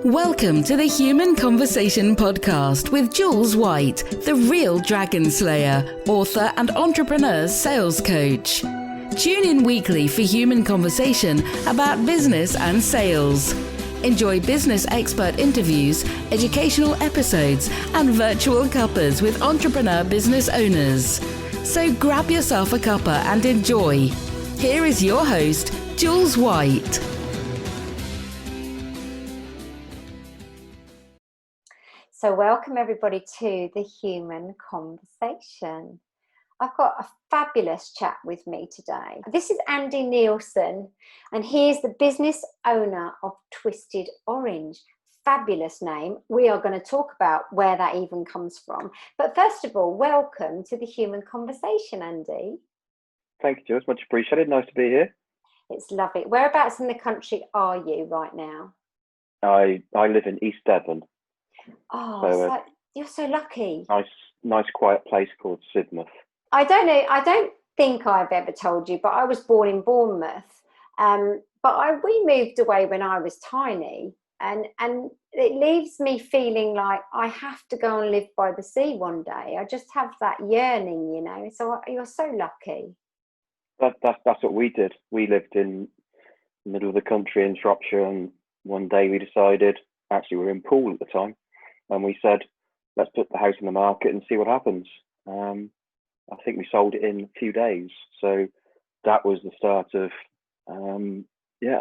Welcome to the Human Conversation podcast with Jules White, the real dragon slayer, author and entrepreneur sales coach. Tune in weekly for human conversation about business and sales. Enjoy business expert interviews, educational episodes, and virtual cuppers with entrepreneur business owners. So grab yourself a cuppa and enjoy. Here is your host, Jules White. So welcome everybody to the Human Conversation. I've got a fabulous chat with me today. This is Andy Neilson, and he is the business owner of Twisted Orange. Fabulous name. We are going to talk about where that even comes from. But first of all, welcome to the Human Conversation, Andy. Thank you, Jules. Much appreciated. Nice to be here. It's lovely. Whereabouts in the country are you right now? I live in East Devon. Oh, so you're so lucky. Nice quiet place called Sidmouth. I don't know. I don't think I've ever told you, but I was born in Bournemouth. We moved away when I was tiny, and it leaves me feeling like I have to go and live by the sea one day. I just have that yearning, you know. So you're so lucky. That's what we did. We lived in the middle of the country in Shropshire, and one day we decided, actually we were in Poole at the time, and we said, let's put the house in the market and see what happens. I think we sold it in a few days. So that was the start of, a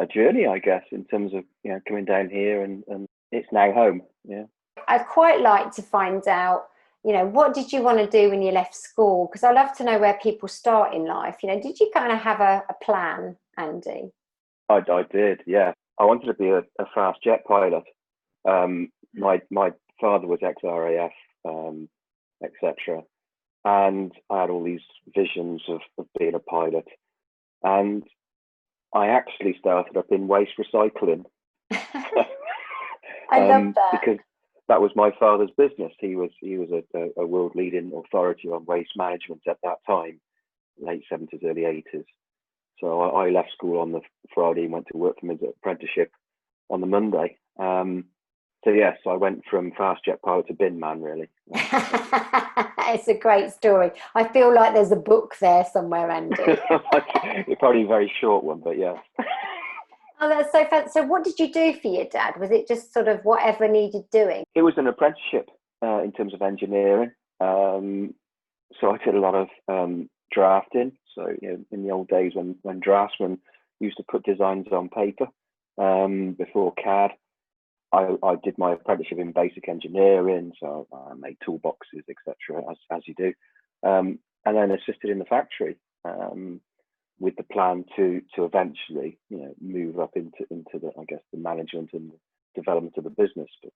journey, I guess, in terms of, coming down here, and it's now home. Yeah. I'd quite like to find out, what did you want to do when you left school? Because I love to know where people start in life. Did you kind of have a plan, Andy? I did, yeah. I wanted to be a fast jet pilot. My father was ex-RAF, etc. And I had all these visions of being a pilot. And I actually started up in waste recycling. I love that. Because that was my father's business. He was a world leading authority on waste management at that time, late 70s, early 80s. So I left school on the Friday and went to work for him as an apprenticeship on the Monday. So I went from fast jet pilot to bin man, really. It's a great story. I feel like there's a book there somewhere, Andy. It's probably a very short one, but yeah. Oh, that's so fun. So what did you do for your dad? Was it just sort of whatever needed doing? It was an apprenticeship in terms of engineering. So I did a lot of drafting. So in the old days when draftsmen used to put designs on paper before CAD, I did my apprenticeship in basic engineering, so I made toolboxes, etc., as you do, and then assisted in the factory with the plan to eventually, move up into the, I guess, the management and the development of the business. But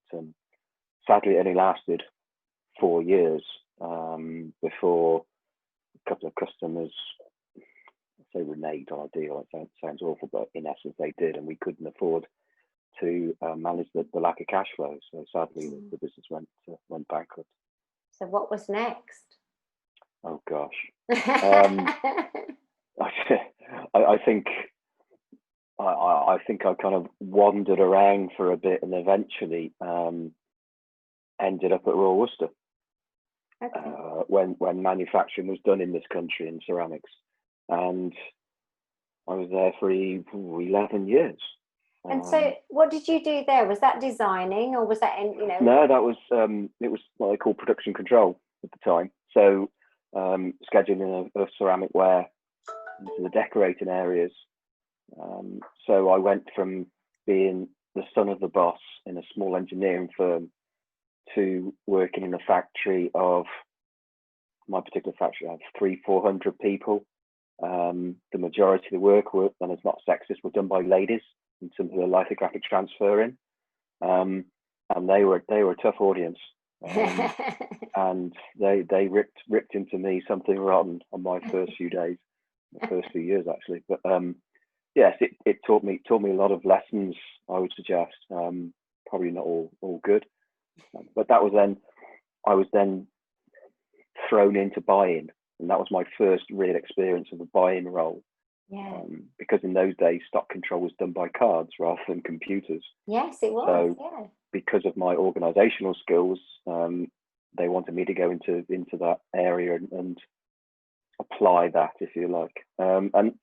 sadly, it only lasted 4 years before a couple of customers, say, reneged on our deal. It sounds awful, but in essence, they did, and we couldn't afford to manage the lack of cash flow. So sadly, the business went bankrupt. So what was next? Oh gosh, I think I kind of wandered around for a bit, and eventually ended up at Royal Worcester. Okay. When manufacturing was done in this country in ceramics, and I was there for 11 years. And so what did you do there? Was that designing, or was that, No, that was, it was what they call production control at the time. So scheduling of ceramic ware into the decorating areas. So I went from being the son of the boss in a small engineering firm to working in a factory of, my particular factory had 300-400 people. The majority of the work, and it's not sexist, were done by ladies in terms of the lithographic transferring, and they were a tough audience, and they ripped into me something rotten on my first few days, the first few years actually. But yes, it taught me a lot of lessons, I would suggest. Probably not all good, but that was then, I was then thrown into buying, and that was my first real experience of a buying role. Yeah. Because in those days, stock control was done by cards rather than computers. Yes, it was. So, yeah. because of my organisational skills, they wanted me to go into that area and apply that, if you like. And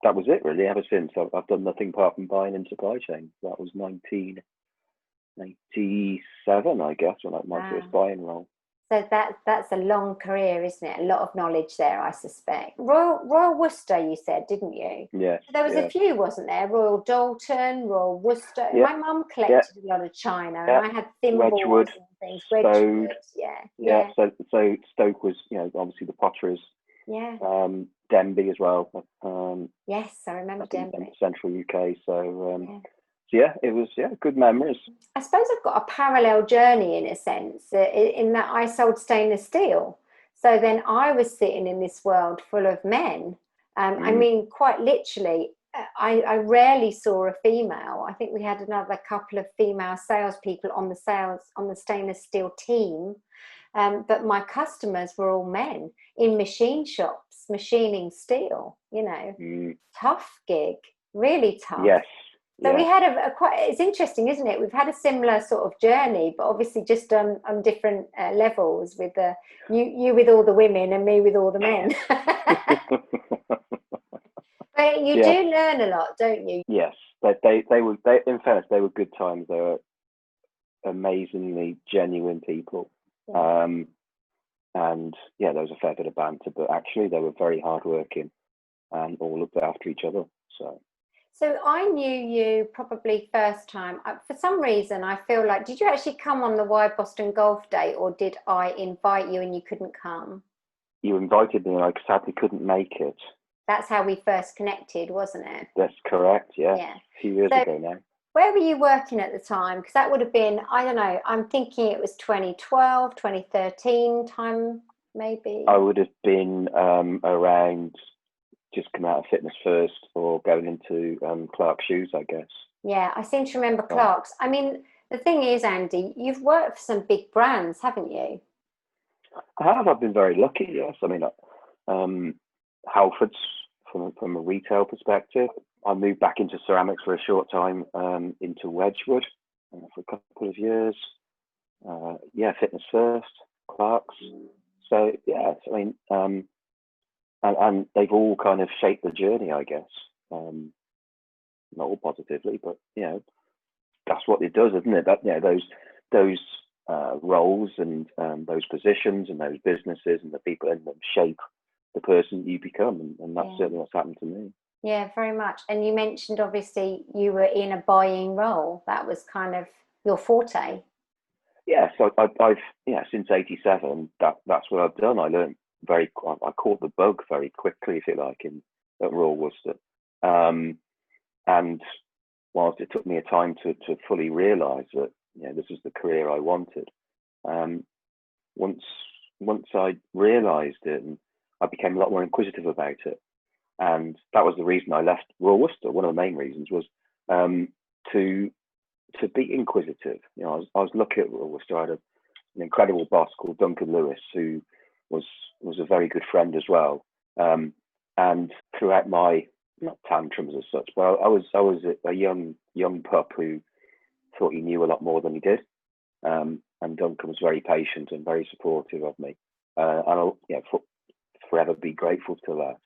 that was it really. Ever since, I've done nothing apart from buying in supply chain. That was 1987, I guess, when my first buying role. So that's a long career, isn't it? A lot of knowledge there, I suspect. Royal Worcester, you said, didn't you? Yes. So there was a few, wasn't there? Royal Dalton, Royal Worcester. Yeah. My mum collected a lot of china, and I had thimbles Wedgwood, and things. Spode. Yeah. So Stoke was, obviously the potteries. Yeah. Denby as well. Yes, I remember Denby. In central UK. So it was good memories. I suppose I've got a parallel journey in a sense, in that I sold stainless steel. So then I was sitting in this world full of men. I mean, quite literally, I rarely saw a female. I think we had another couple of female salespeople on the stainless steel team. But my customers were all men in machine shops, machining steel, tough gig, really tough. Yes. So we had it's interesting, isn't it? We've had a similar sort of journey, but obviously just on different levels, with you with all the women and me with all the men. But you do learn a lot, don't you? Yes, they were, in fairness, they were good times. They were amazingly genuine people. Yeah. And there was a fair bit of banter, but actually they were very hardworking and all looked after each other. So I knew you probably first time. For some reason, I feel like, did you actually come on the Why Boston Golf Day, or did I invite you and you couldn't come? You invited me and I sadly couldn't make it. That's how we first connected, wasn't it? That's correct, yeah. A few years ago now. Where were you working at the time? Because that would have been, I don't know, I'm thinking it was 2012, 2013 time, maybe. I would have been around just come out of Fitness First or going into Clark's shoes, I guess. Yeah, I seem to remember Clark's. I mean, the thing is, Andy, you've worked for some big brands, haven't you? I have. I've been very lucky, yes. I mean, Halfords, from a retail perspective. I moved back into ceramics for a short time, into Wedgwood for a couple of years. Fitness First, Clark's. So, yes, I mean, and they've all kind of shaped the journey, I guess. Not all positively, but that's what it does, isn't it? That those roles and those positions and those businesses and the people in them shape the person you become, and that's certainly what's happened to me. Yeah, very much. And you mentioned obviously you were in a buying role. That was kind of your forte. Yeah, so I've since '87. That's what I've done. I learned I caught the bug very quickly, if you like, at Royal Worcester. And whilst it took me a time to fully realise that this is the career I wanted, once I realised it, and I became a lot more inquisitive about it, and that was the reason I left Royal Worcester. One of the main reasons was to be inquisitive. I was lucky at Royal Worcester. I had an incredible boss called Duncan Lewis, who was a very good friend as well. And throughout my, not tantrums as such, but I was a young pup who thought he knew a lot more than he did. And Duncan was very patient and very supportive of me. And I'll forever be grateful to that.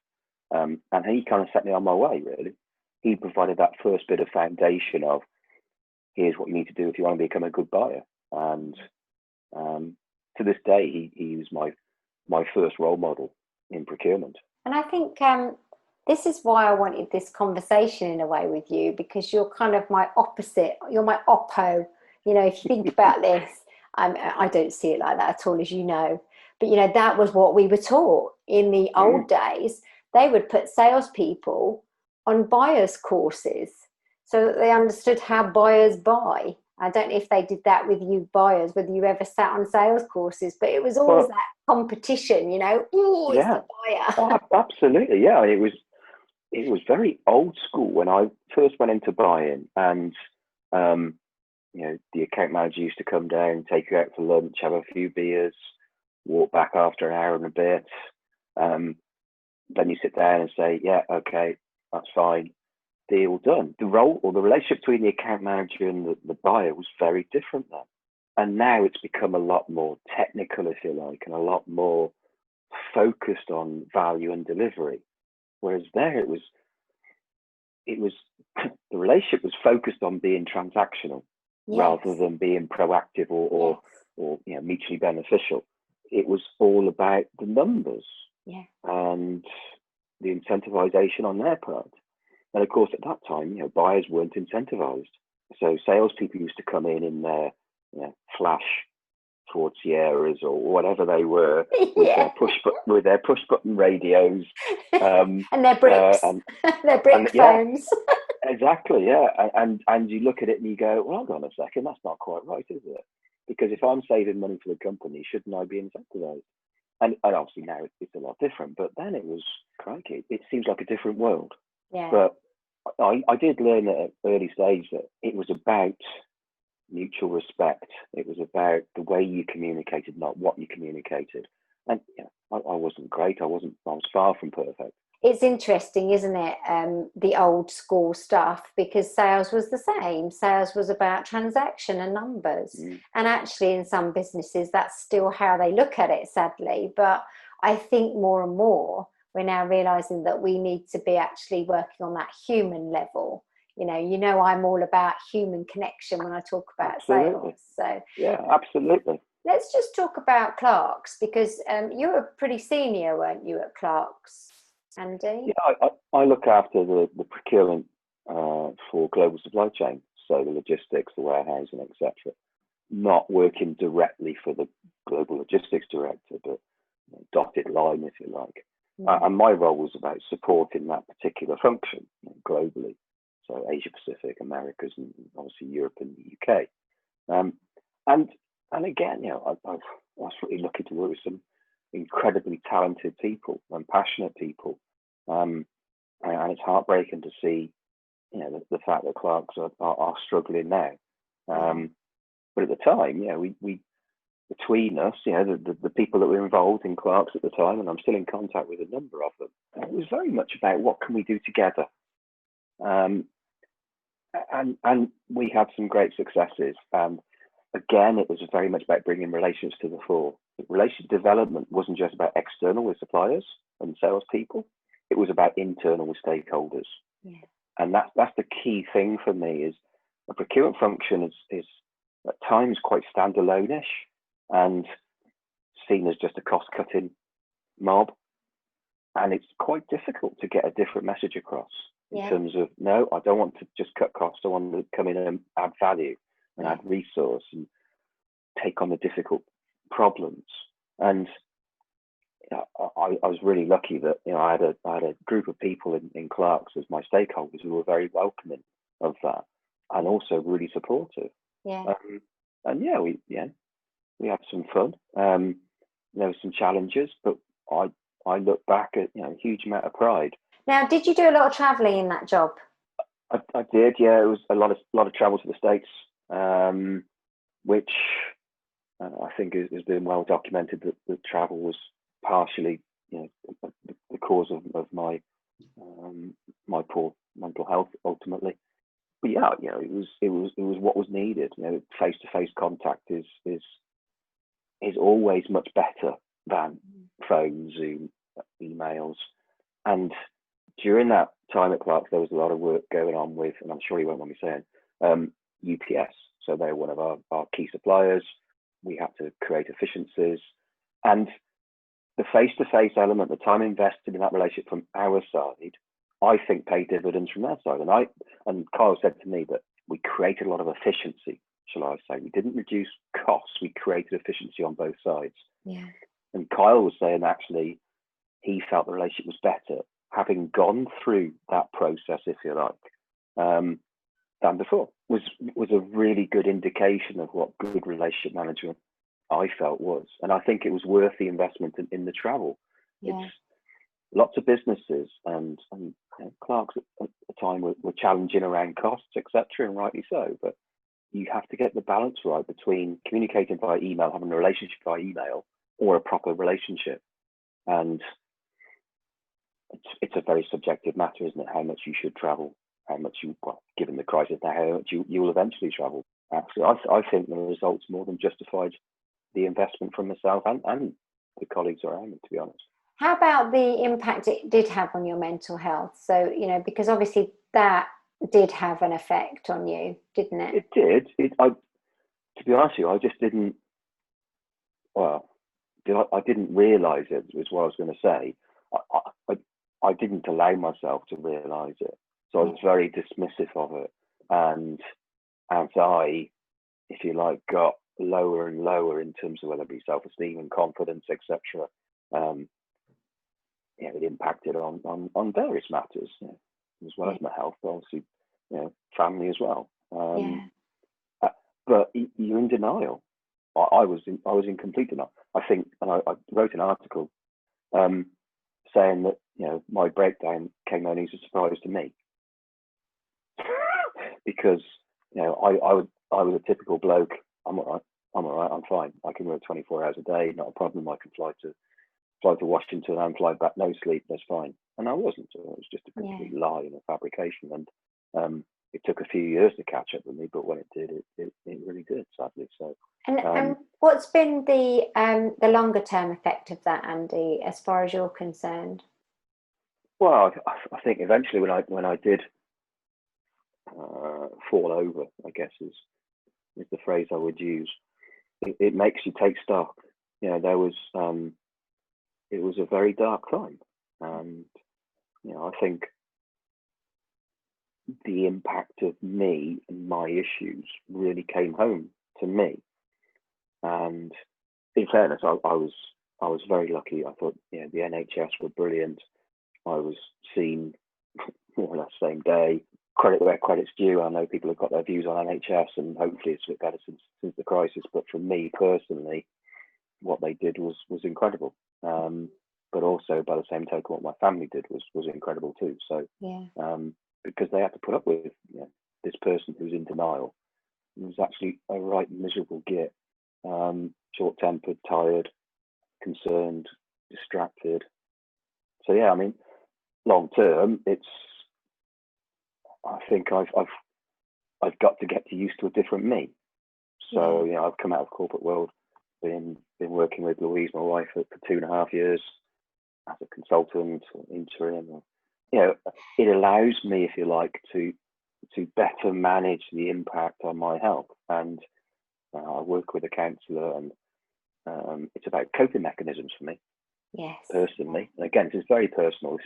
And he kind of set me on my way, really. He provided that first bit of foundation of, here's what you need to do if you want to become a good buyer. And to this day, he was my first role model in procurement. And I think this is why I wanted this conversation in a way with you, because you're kind of my opposite. You're my oppo. If you think about this, I don't see it like that at all, as you know. But, that was what we were taught in the old days. They would put salespeople on buyers' courses so that they understood how buyers buy. I don't know if they did that with you buyers, whether you ever sat on sales courses, but it was always that competition, it's the buyer. Oh, absolutely, yeah. It was very old school when I first went into buying, and the account manager used to come down, take you out for lunch, have a few beers, walk back after an hour and a bit. Then you sit down and say, yeah, okay, that's fine. deal done. The role or the relationship between the account manager and the buyer was very different then. And now it's become a lot more technical, if you like, and a lot more focused on value and delivery. Whereas there it was the relationship was focused on being transactional rather than being proactive or mutually beneficial. It was all about the numbers and the incentivization on their part. And of course, at that time, buyers weren't incentivized. So salespeople used to come in their Flash Ford Sierras or whatever they were with their push button radios and their bricks, their brick phones. Exactly, yeah. And you look at it and you go, well, hold on a second, that's not quite right, is it? Because if I'm saving money for the company, shouldn't I be incentivized? And obviously now it's a lot different, but then it was, crikey, it seems like a different world. Yeah. But I did learn at an early stage that it was about mutual respect. It was about the way you communicated, not what you communicated. And I wasn't great. I was far from perfect. It's interesting, isn't it? The old school stuff, because sales was the same. Sales was about transaction and numbers. And actually in some businesses, that's still how they look at it, sadly. But I think more and more, we're now realizing that we need to be actually working on that human level. I'm all about human connection when I talk about sales. So yeah, absolutely. Let's just talk about Clark's, because you were pretty senior, weren't you, at Clark's, Andy? Yeah, I look after the procurement for global supply chain, so the logistics, the warehousing, etc. Not working directly for the global logistics director, but dotted line, if you like. And my role was about supporting that particular function globally. So Asia Pacific, Americas, and obviously Europe and the UK. And again, I was really lucky to work with some incredibly talented people and passionate people. And it's heartbreaking to see, the fact that Clark's are struggling now. But at the time, we between us, the people that were involved in Clark's at the time, and I'm still in contact with a number of them. It was very much about what can we do together. And we had some great successes. And again, it was very much about bringing relations to the fore. Relationship development wasn't just about external with suppliers and salespeople. It was about internal with stakeholders. Yeah. And that's the key thing for me is a procurement function is at times quite standalone-ish and seen as just a cost-cutting mob. And it's quite difficult to get a different message across in terms of, no, I don't want to just cut costs. I want to come in and add value and add resource and take on the difficult problems. And I was really lucky that I had a group of people in Clark's as my stakeholders who were very welcoming of that and also really supportive. Yeah. We had some fun. There were some challenges, but I look back at a huge amount of pride. Now, did you do a lot of travelling in that job? I did, yeah. It was a lot of travel to the States, which I think has been well documented that travel was partially, the cause of my my poor mental health ultimately. But it was what was needed. Face-to-face contact is always much better than phone, Zoom, emails. And during that time at Clark's, there was a lot of work going on with, and I'm sure you won't want me saying, UPS. So they're one of our key suppliers. We had to create efficiencies. And the face-to-face element, the time invested in that relationship from our side, I think paid dividends from their side. And Kyle said to me that we created a lot of efficiency, shall I say. We didn't reduce costs, we created efficiency on both sides. Yeah. And Kyle was saying actually he felt the relationship was better having gone through that process, if you like, than before. Was a really good indication of what good relationship management I felt was. And I think it was worth the investment in the travel. Yeah. It's lots of businesses and Clark's at the time were challenging around costs, etc., and rightly so. But you have to get the balance right between communicating via email, having a relationship via email, or a proper relationship. And it's a very subjective matter, isn't it? How much you should travel, how much given the crisis now, how much you will eventually travel. Actually, I think the results more than justified the investment from myself and the colleagues around me, to be honest. How about the impact it did have on your mental health? So, because obviously that did have an effect on you, didn't it? It did. To be honest with you, I just didn't. Well, I didn't realise it. Was what I was going to say. I didn't allow myself to realise it, so I was very dismissive of it, and as I, if you like, got lower and lower in terms of whether it be self-esteem and confidence, etc. It impacted on various matters, as well as my health, but obviously, family as well. But you're in denial. I was in complete denial. I think, and I wrote an article saying that my breakdown came only as a surprise to me, because I was a typical bloke. I'm all right. I'm fine. I can work 24 hours a day, not a problem. I can fly to Washington and fly back, no sleep, that's fine. And I wasn't. It was just a complete lie and a fabrication. And it took a few years to catch up with me, but when it did, it really did, sadly. So. And what's been the longer term effect of that, Andy, as far as you're concerned? Well, I think eventually when I did fall over, I guess is the phrase I would use. It makes you take stock. There was it was a very dark time, and I think the impact of me and my issues really came home to me. And in fairness, I was very lucky. I thought the NHS were brilliant. I was seen more or less same day. Credit where credit's due. I know people have got their views on NHS, and hopefully it's a bit better since the crisis. But for me personally, what they did was incredible. But also, by the same token, what my family did was incredible too. So, because they had to put up with this person who's in denial, who was actually a right miserable git, short-tempered, tired, concerned, distracted. So yeah, I mean, long term, I think I've got to get used to a different me. So I've come out of the corporate world, been working with Louise, my wife, for 2.5 years as a consultant or interim. It allows me, if you like, to better manage the impact on my health. And I work with a counsellor, and it's about coping mechanisms for me. Yes. Personally, and again, this is very personal.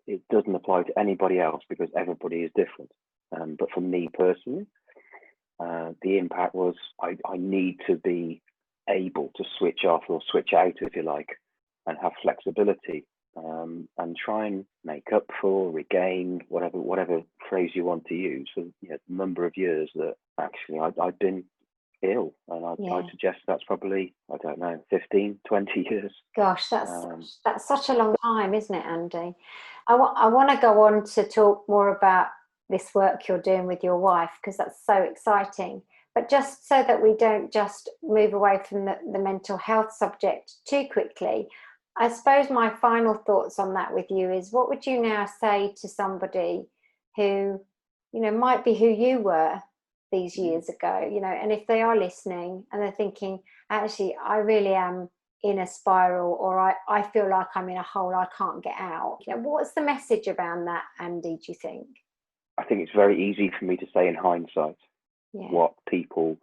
It doesn't apply to anybody else because everybody is different. But for me personally, the impact was I need to be able to switch off or switch out, if you like, and have flexibility, and try and make up for, regain, whatever phrase you want to use, for the number of years that actually I've been ill. And I suggest that's probably, 15, 20 years. Gosh, that's such a long time, isn't it, Andy? I want to go on to talk more about this work you're doing with your wife, because that's so exciting. But just so that we don't just move away from the mental health subject too quickly, I suppose my final thoughts on that with you is, what would you now say to somebody who, might be who you were these years ago, and if they are listening and they're thinking, actually, I really am in a spiral, or I feel like I'm in a hole I can't get out. What's the message around that, Andy, do you think? I think it's very easy for me to say in hindsight what people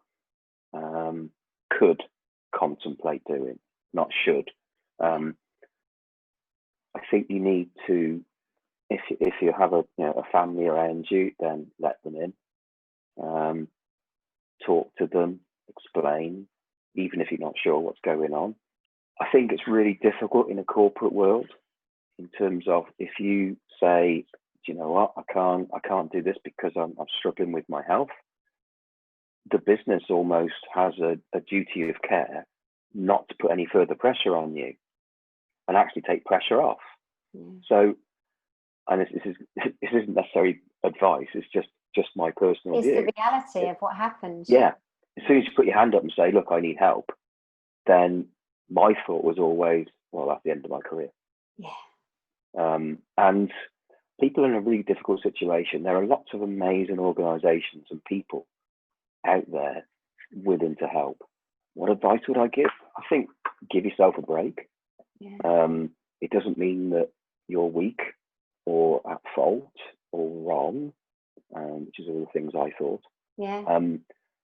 could contemplate doing, not should. I think you need to, if you have a family around you, then let them in. Talk to them, explain, even if you're not sure what's going on. I think it's really difficult in a corporate world in terms of, if you say, do you know what, I can't do this because I'm struggling with my health. The business almost has a duty of care not to put any further pressure on you and actually take pressure off. So, and this isn't necessarily advice, it's just my personal view. It's the reality of what happens. Yeah. As soon as you put your hand up and say, look, I need help, then my thought was always, well, that's the end of my career. Yeah. And people are in a really difficult situation. There are lots of amazing organisations and people out there willing to help. What advice would I give? I think give yourself a break. Yeah. It doesn't mean that you're weak or at fault or wrong, which is all the things I thought. Yeah.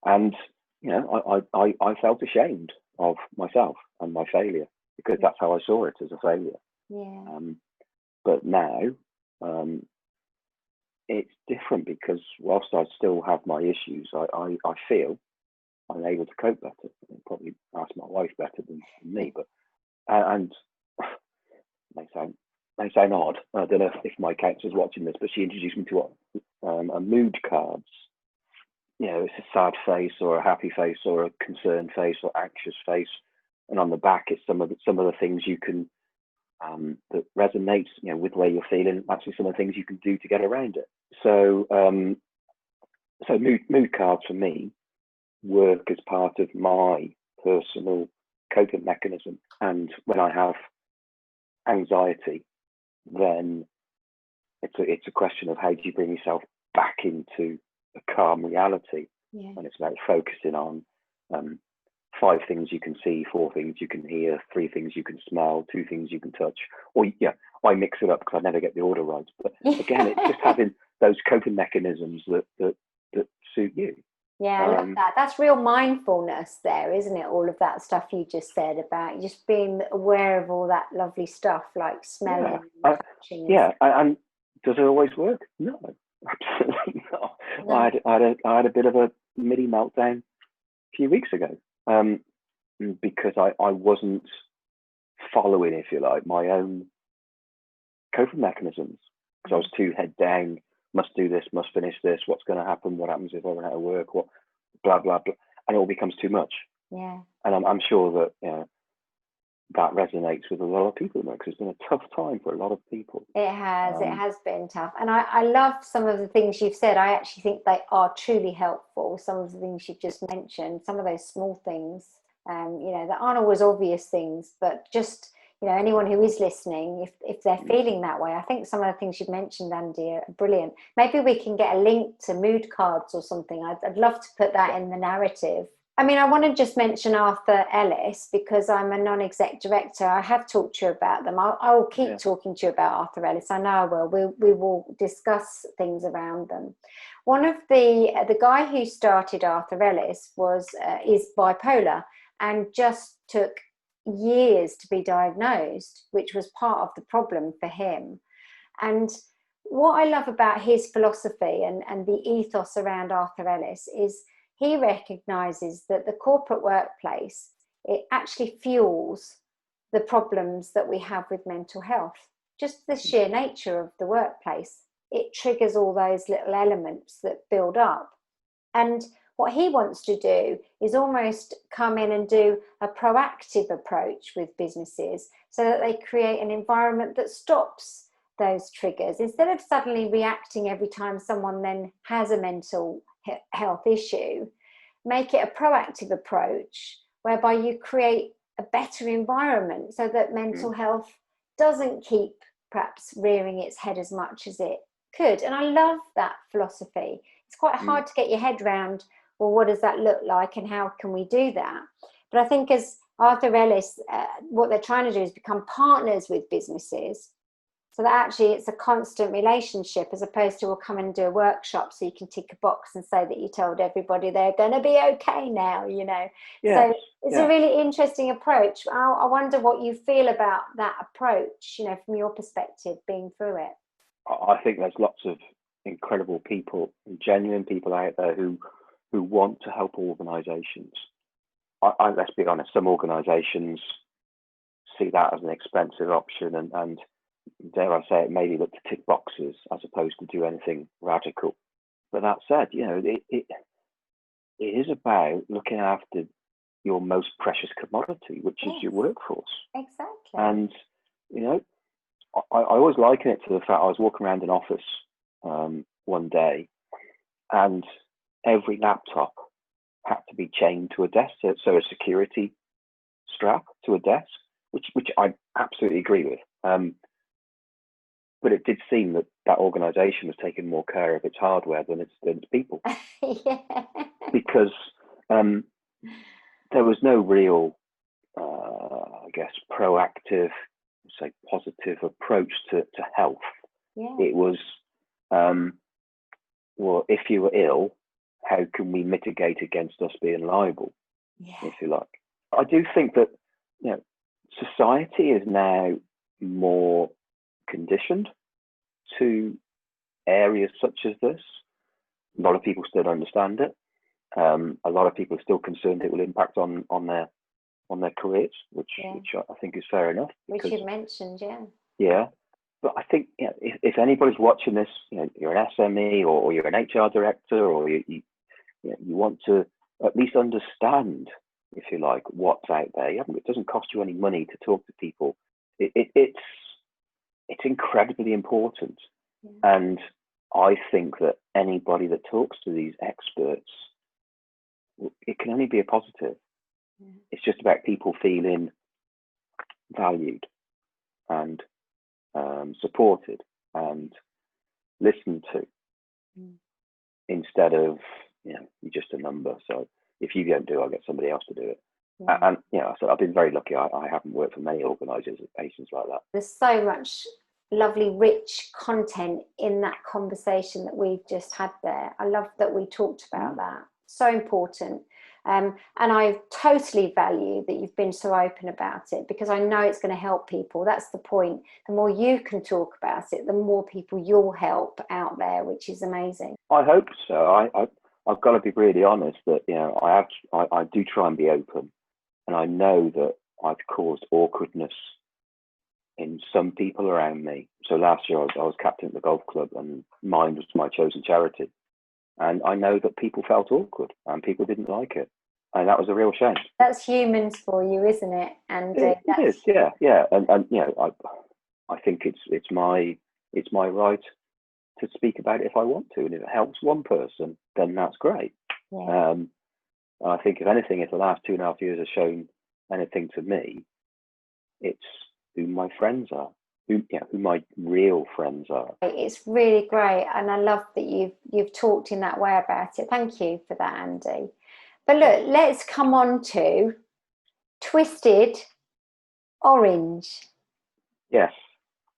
And I felt ashamed of myself and my failure, because that's how I saw it, as a failure. Yeah. But now it's different, because whilst I still have my issues, I feel I'm able to cope better. I probably ask my wife better than me, but and they sound odd. I don't know if my counselor's watching this, but she introduced me to a mood cards. It's a sad face or a happy face or a concerned face or anxious face, and on the back it's some of the things you can that resonates with where you're feeling. Actually, some of the things you can do to get around it. So mood cards for me work as part of my personal coping mechanism. And when I have anxiety, then it's a question of how do you bring yourself back into a calm reality. And it's about focusing on 5 things you can see, 4 things you can hear, 3 things you can smell, 2 things you can touch. Or I mix it up because I never get the order right. But again, it's just having those coping mechanisms that suit you. Yeah, I love that. That's real mindfulness there, isn't it? All of that stuff you just said about just being aware of all that lovely stuff, like smelling and touching. And does it always work? No, absolutely not. No. I had a bit of a mini meltdown a few weeks ago because I wasn't following, if you like, my own coping mechanisms, because I was too head down. Must do this, must finish this, what's going to happen, what happens if I run out of work, what, blah, blah, blah. And it all becomes too much. Yeah. And I'm sure that, that resonates with a lot of people, because it's been a tough time for a lot of people. It has been tough. And I love some of the things you've said. I actually think they are truly helpful. Some of the things you've just mentioned, some of those small things, that aren't always obvious things, but just, anyone who is listening, if they're feeling that way, I think some of the things you've mentioned, Andy, are brilliant. Maybe we can get a link to mood cards or something. I'd love to put that in the narrative. I mean, I want to just mention Arthur Ellis, because I'm a non-exec director. I have talked to you about them. I will keep talking to you about Arthur Ellis. I know I will. We will discuss things around them. One of the guy who started Arthur Ellis is bipolar, and just took years to be diagnosed, which was part of the problem for him. And what I love about his philosophy and the ethos around Arthur Ellis is he recognises that the corporate workplace, it actually fuels the problems that we have with mental health. Just the sheer nature of the workplace, it triggers all those little elements that build up. And what he wants to do is almost come in and do a proactive approach with businesses, so that they create an environment that stops those triggers, instead of suddenly reacting every time someone then has a mental health issue. Make it a proactive approach whereby you create a better environment, so that mental health doesn't keep perhaps rearing its head as much as it could. And I love that philosophy. It's quite hard to get your head around, well, what does that look like and how can we do that? But I think as Arthur Ellis, what they're trying to do is become partners with businesses, so that actually it's a constant relationship, as opposed to we'll come and do a workshop so you can tick a box and say that you told everybody they're going to be okay now, So it's a really interesting approach. I wonder what you feel about that approach, from your perspective, being through it. I think there's lots of incredible people, genuine people out there who want to help organisations. Let's be honest, some organisations see that as an expensive option and dare I say it, maybe look to tick boxes as opposed to do anything radical. But that said, it is about looking after your most precious commodity, which is your workforce. Exactly. And, I always liken it to the fact I was walking around an office one day, and every laptop had to be chained to a desk, so a security strap to a desk, which I absolutely agree with. but it did seem that that organisation was taking more care of its hardware than its people. Yeah. Because there was no real, I guess, proactive, say, positive approach to health. Yeah. It was, well, if you were ill, how can we mitigate against us being liable, if you like? I do think that, you know, society is now more conditioned to areas such as this. A lot of people still don't understand it. A lot of people are still concerned it will impact on their careers, which I think is fair enough. Which you mentioned, Yeah, but I think, you know, if anybody's watching this, you know, you're an SME or you're an HR director, or you want to at least understand, if you like, what's out there. It doesn't cost you any money to talk to people. It's incredibly important, and I think that anybody that talks to these experts, it can only be a positive. It's just about people feeling valued and supported and listened to, instead of, you know, you're just a number. So if you don't do it, I'll get somebody else to do it. And, you know, so I've been very lucky. I haven't worked for many organisations like that. There's so much lovely, rich content in that conversation that we've just had there. I love that we talked about that. So important. And I totally value that you've been so open about it, because I know it's going to help people. That's the point. The more you can talk about it, the more people you'll help out there, which is amazing. I hope so. I've got to be really honest that, you know, I do try and be open, and I know that I've caused awkwardness in some people around me. So last year I was captain at the golf club, and mine was my chosen charity. And I know that people felt awkward and people didn't like it. And that was a real shame. That's humans for you, isn't it? And it is, yeah. And you know, I think it's my right to speak about it if I want to. And if it helps one person, then that's great. Yeah. I think if anything, if the last 2.5 years has shown anything to me, it's who my friends are. Who my real friends are. It's really great, and I love that you've talked in that way about it. Thank you for that, Andy. But look, let's come on to Twisted Orange. Yes,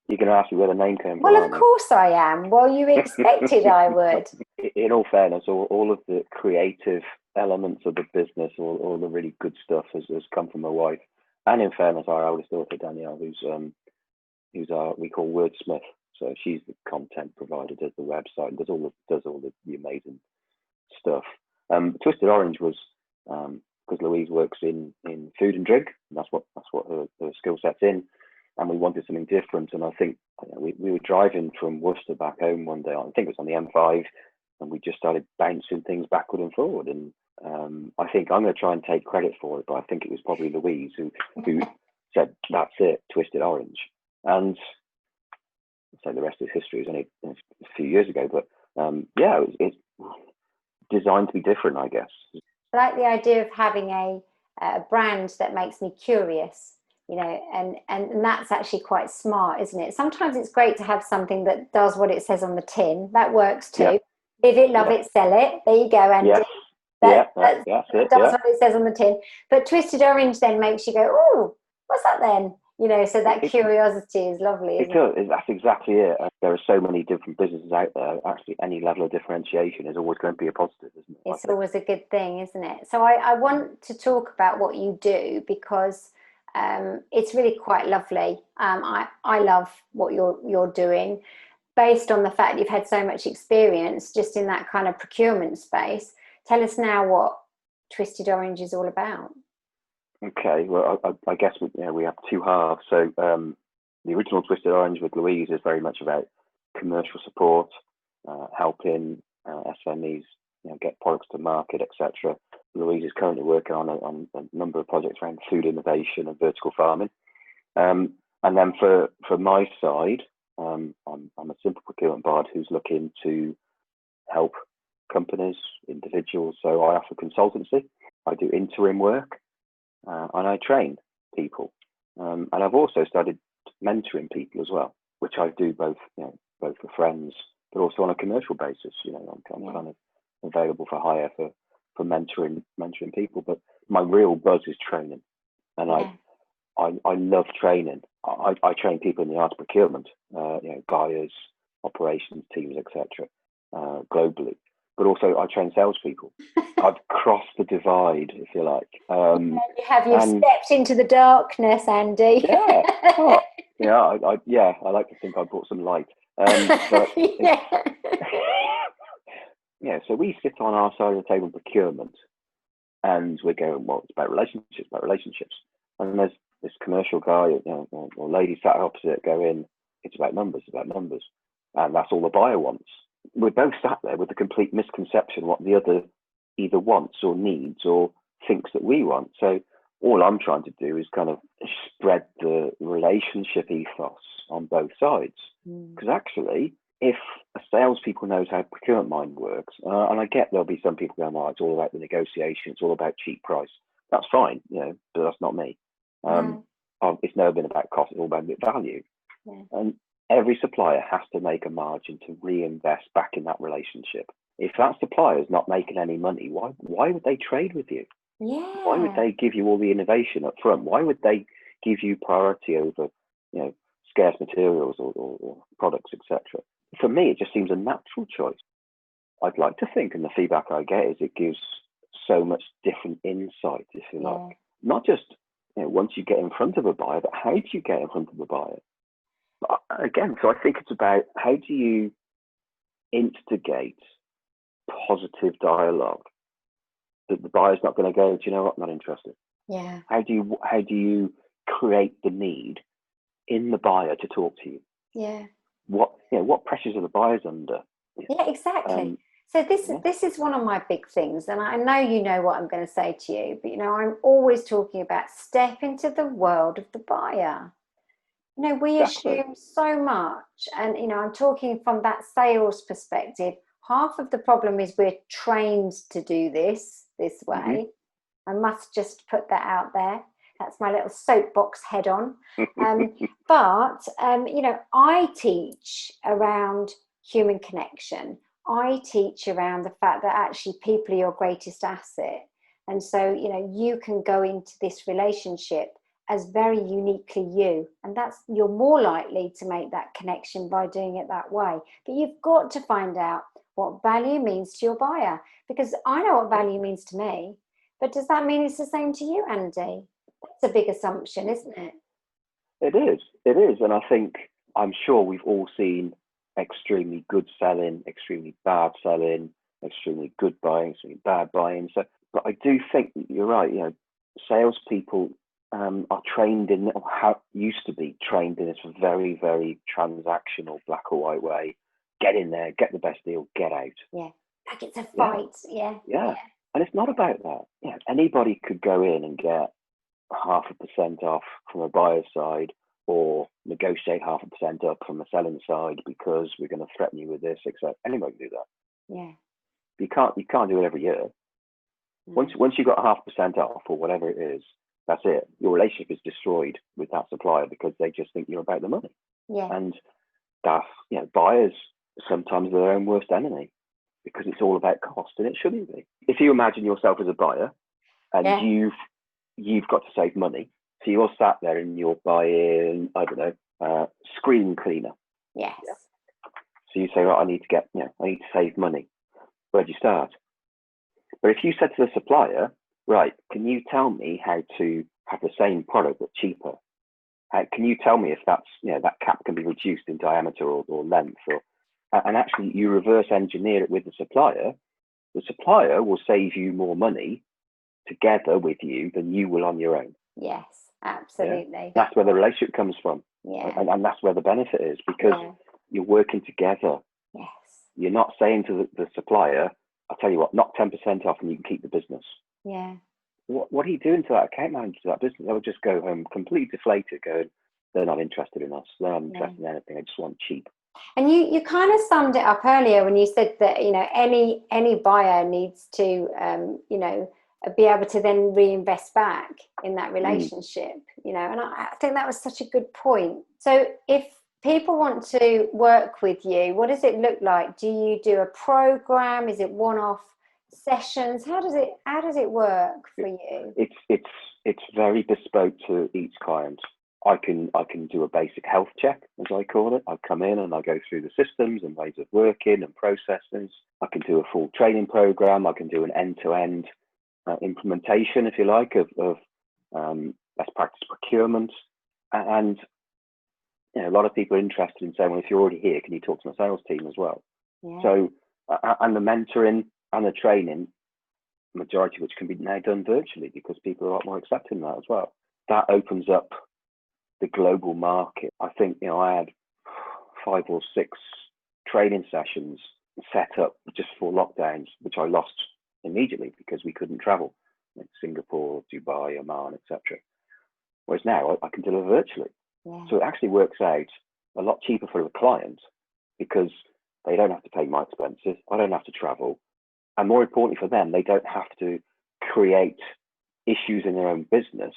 you're going to ask me where the name came from. Well, of course I am. Well, you expected I would. In all fairness, all of the creative elements of the business, all the really good stuff has come from my wife. And in fairness, our eldest daughter Danielle, who's our, we call wordsmith. So she's the content provider, does the website, and does all the amazing stuff. Twisted Orange was because Louise works in food and drink. And that's what her skill set's in, and we wanted something different. And I think, you know, we were driving from Worcester back home one day. I think it was on the M5, and we just started bouncing things backward and forward. And I think I'm going to try and take credit for it, but I think it was probably Louise who said, "That's it, Twisted Orange." And so the rest is history. It was only a few years ago, but it's designed to be different, I guess. I like the idea of having a brand that makes me curious, you know, and that's actually quite smart, isn't it? Sometimes it's great to have something that does what it says on the tin. That works too. Yeah. Live it, love it, sell it. There you go, Andy. Yeah. That's it. Does what it says on the tin. But Twisted Orange then makes you go, oh, what's that then? You know, so that curiosity is lovely, isn't it? That's exactly it. There are so many different businesses out there. Actually, any level of differentiation is always going to be a positive, isn't it? It's always a good thing, isn't it? So I want to talk about what you do, because it's really quite lovely. I love what you're doing, based on the fact you've had so much experience just in that kind of procurement space. Tell us now what Twisted Orange is all about. Okay, well, I guess we have two halves. So the original Twisted Orange with Louise is very much about commercial support, helping SMEs, you know, get products to market, etc. Louise is currently working on a number of projects around food innovation and vertical farming. And then for my side, I'm a simple procurement bard who's looking to help companies, individuals. So I offer consultancy, I do interim work, and I train people. And I've also started mentoring people as well, which I do both for friends, but also on a commercial basis. I'm kind of available for hire for mentoring people. But my real buzz is training, and I love training. I train people in the art of procurement, buyers, operations teams, etc., globally. But also I train salespeople. I've crossed the divide, if you like. You've stepped into the darkness, Andy. I like to think I brought some light. But so we sit on our side of the table in procurement, and we're going, well, it's about relationships. And there's this commercial guy, or lady sat opposite going, it's about numbers. And that's all the buyer wants. We're both sat there with a complete misconception what the other either wants or needs or thinks that we want. So all I'm trying to do is kind of spread the relationship ethos on both sides. Because actually, if a salespeople knows how procurement mind works, and I get there'll be some people going, it's all about the negotiation, it's all about cheap price. That's fine, but that's not me. It's never been about cost, it's all about value. Yeah. And every supplier has to make a margin to reinvest back in that relationship. If that supplier is not making any money, why would they trade with you? Yeah. Why would they give you all the innovation up front? Why would they give you priority over, scarce materials or products, etc.? For me, it just seems a natural choice. I'd like to think, and the feedback I get is it gives so much different insight, if you like. Not just once you get in front of a buyer, but how do you get in front of a buyer? Again, so I think it's about how do you instigate positive dialogue that the buyer's not going to go, do you know what, I'm not interested. Yeah. How do you create the need in the buyer to talk to you? Yeah. What pressures are the buyers under? Yeah, exactly. So this is one of my big things, and I know you know what I'm going to say to you, but I'm always talking about step into the world of the buyer. We assume so much, and I'm talking from that sales perspective. Half of the problem is we're trained to do this way. I must just put that out there. That's my little soapbox head on. But I teach around human connection. I teach around the fact that actually people are your greatest asset, and so you can go into this relationship as very uniquely you, and you're more likely to make that connection by doing it that way. But you've got to find out what value means to your buyer, because I know what value means to me, but does that mean it's the same to you, Andy? That's a big assumption, isn't it? It is, and I'm sure we've all seen extremely good selling, extremely bad selling, extremely good buying, extremely bad buying. So, but I do think you're right. Salespeople are trained in, or used to be trained in this very, very transactional black or white way. Get in there, get the best deal, get out. Yeah, like it's a fight. Yeah. And it's not about that. Anybody could go in and get 0.5% off from a buyer's side, or negotiate 0.5% up from the selling side because we're going to threaten you with this, etc. Anybody can do that. Yeah. You can't do it every year. Once you got 0.5% off or whatever it is, that's it. Your relationship is destroyed with that supplier because they just think you're about the money. Yeah. And that's, buyers sometimes are their own worst enemy because it's all about cost, and it shouldn't be. If you imagine yourself as a buyer and you've got to save money, so you're sat there and you're buying, I don't know, screen cleaner. Yes. Yeah. So you say, right, I need to save money. Where do you start? But if you said to the supplier, right, can you tell me how to have the same product but cheaper? Can you tell me if that's, that cap can be reduced in diameter or length, and actually you reverse engineer it with the supplier will save you more money together with you than you will on your own. Yes, absolutely. Yeah? That's where the relationship comes from. Yeah. And that's where the benefit is, because you're working together. Yes. You're not saying to the supplier, I'll tell you what, knock 10% off and you can keep the business. Yeah. What are you doing to that account manager, to that business? They'll just go home completely deflated, going, they're not interested in us. They're not interested in anything. They just want cheap. And you kind of summed it up earlier when you said that, any buyer needs to, be able to then reinvest back in that relationship, and I think that was such a good point. So if people want to work with you, what does it look like? Do you do a program? Is it one-off sessions? How does it work for you? It's very bespoke to each client. I can do a basic health check, as I call it. I come in and I go through the systems and ways of working and processes. I can do a full training program. I can do an end-to-end implementation, if you like, of best practice procurement. And a lot of people are interested in saying, well, if you're already here, can you talk to my sales team as well? Yeah. So, and the mentoring and the training, majority of which can be now done virtually because people are a lot more accepting of that as well. That opens up the global market. I think, I had 5 or 6 training sessions set up just for lockdowns, which I lost immediately because we couldn't travel, like Singapore, Dubai, Oman, etc. Whereas now I can deliver virtually. Yeah. So it actually works out a lot cheaper for the client because they don't have to pay my expenses. I don't have to travel. And more importantly for them, they don't have to create issues in their own business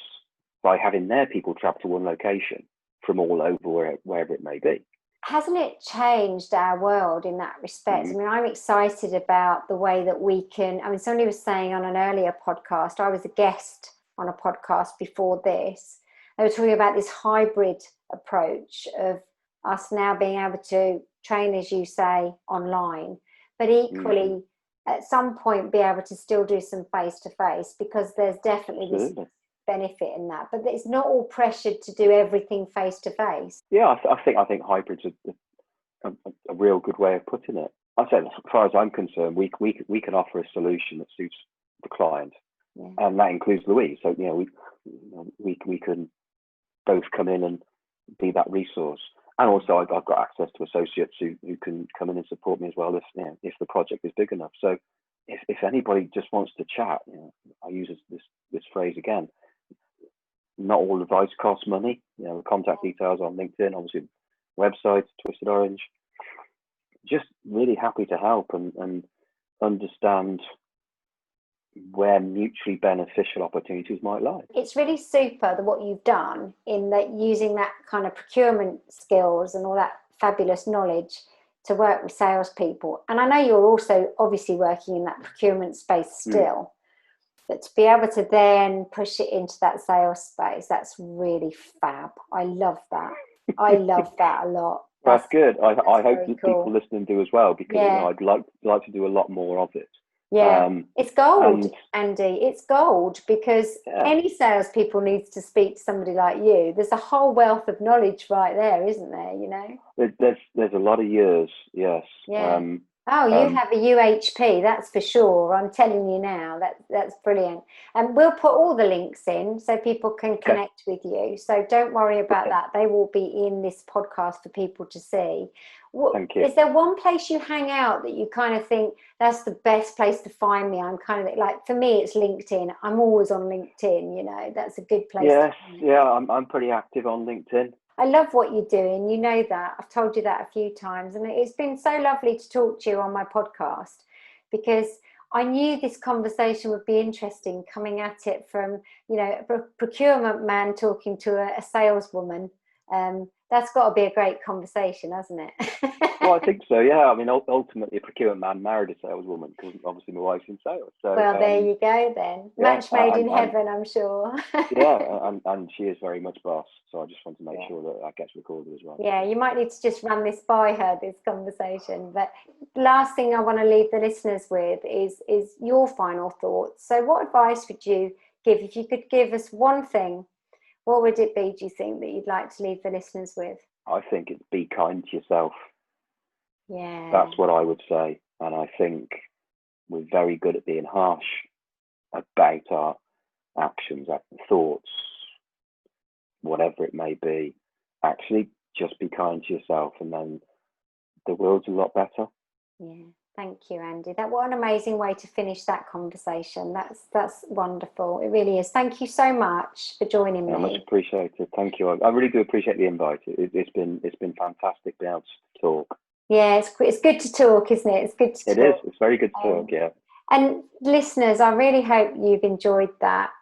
by having their people trapped to one location from all over wherever it may be. Hasn't it changed our world in that respect? Mm-hmm. I mean, I'm excited about the way that we can, somebody was saying on an earlier podcast, I was a guest on a podcast before this, they were talking about this hybrid approach of us now being able to train, as you say, online, but equally at some point be able to still do some face-to-face, because there's definitely this benefit in that, but it's not all pressured to do everything face-to-face. Yeah, I think hybrid's a real good way of putting it. I said, as far as I'm concerned, we can offer a solution that suits the client, and that includes Louise. So we can both come in and be that resource, and also I've got access to associates who can come in and support me as well if the project is big enough. So if anybody just wants to chat, I use this phrase again. Not all advice costs money. The contact details on LinkedIn, obviously, website, Twisted Orange. Just really happy to help and understand where mutually beneficial opportunities might lie. It's really super what you've done in that, using that kind of procurement skills and all that fabulous knowledge to work with salespeople. And I know you're also obviously working in that procurement space still. But to be able to then push it into that sales space, that's really fab. I love that. I love that a lot. That's good. I hope that cool. People listening do as well, because I'd like to do a lot more of it. Yeah, it's gold, Andy. It's gold, because any salespeople needs to speak to somebody like you. There's a whole wealth of knowledge right there, isn't there? There's a lot of years, yes. Yeah. You have a UHP, that's for sure. I'm telling you now, that's brilliant. And we'll put all the links in so people can connect with you. So don't worry about that. They will be in this podcast for people to see. Thank you. Is there one place you hang out that you kind of think that's the best place to find me? I'm kind of like, for me, it's LinkedIn. I'm always on LinkedIn, that's a good place. Yes, I'm pretty active on LinkedIn. I love what you're doing. You know that. I've told you that a few times. And it's been so lovely to talk to you on my podcast, because I knew this conversation would be interesting, coming at it from, a procurement man talking to a saleswoman. That's got to be a great conversation, hasn't it? Well, I think so, yeah. I mean, ultimately, a procurement man married a saleswoman, because obviously my wife's in sales. So, well, there you go then. Match made in heaven, I'm sure. and she is very much boss. So I just want to make sure that gets recorded as well. Yeah, you might need to just run this by her, this conversation. But last thing I want to leave the listeners with is your final thoughts. So what advice would you give? If you could give us one thing, what would it be, do you think, that you'd like to leave the listeners with? I think it's be kind to yourself. Yeah. That's what I would say. And I think we're very good at being harsh about our actions, our thoughts, whatever it may be. Actually, just be kind to yourself, and then the world's a lot better. Yeah. Thank you, Andy. What an amazing way to finish that conversation. That's wonderful. It really is. Thank you so much for joining me. Much appreciated. Thank you. I really do appreciate the invite. It's been fantastic being able to talk. Yeah, it's good to talk, isn't it? It's good to talk. It is. It's very good to talk. Yeah. And listeners, I really hope you've enjoyed that.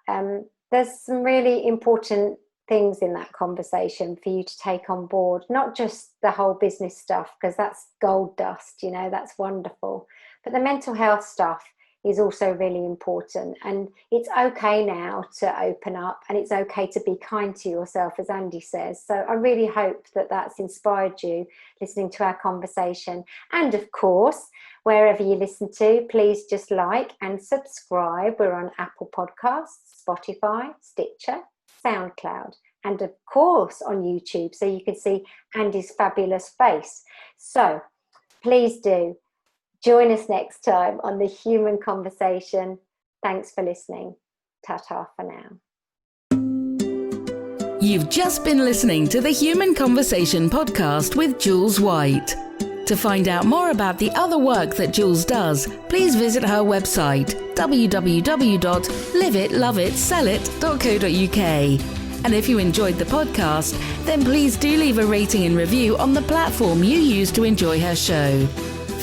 There's some really important things in that conversation for you to take on board, not just the whole business stuff, because that's gold dust, you know, that's wonderful, but the mental health stuff is also really important. And it's okay now to open up, and it's okay to be kind to yourself, as Andy says. So I really hope that that's inspired you listening to our conversation. And of course, wherever you listen to, please just like and subscribe. We're on Apple Podcasts, Spotify, Stitcher, SoundCloud, and of course on YouTube, so you can see Andy's fabulous face. So please do join us next time on The Human Conversation. Thanks for listening. Ta-ta for now. You've just been listening to the Human Conversation podcast with Jules White. To find out more about the other work that Jules does, please visit her website, www.liveitloveitsellit.co.uk. And if you enjoyed the podcast, then please do leave a rating and review on the platform you use to enjoy her show.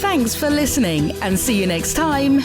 Thanks for listening, and see you next time.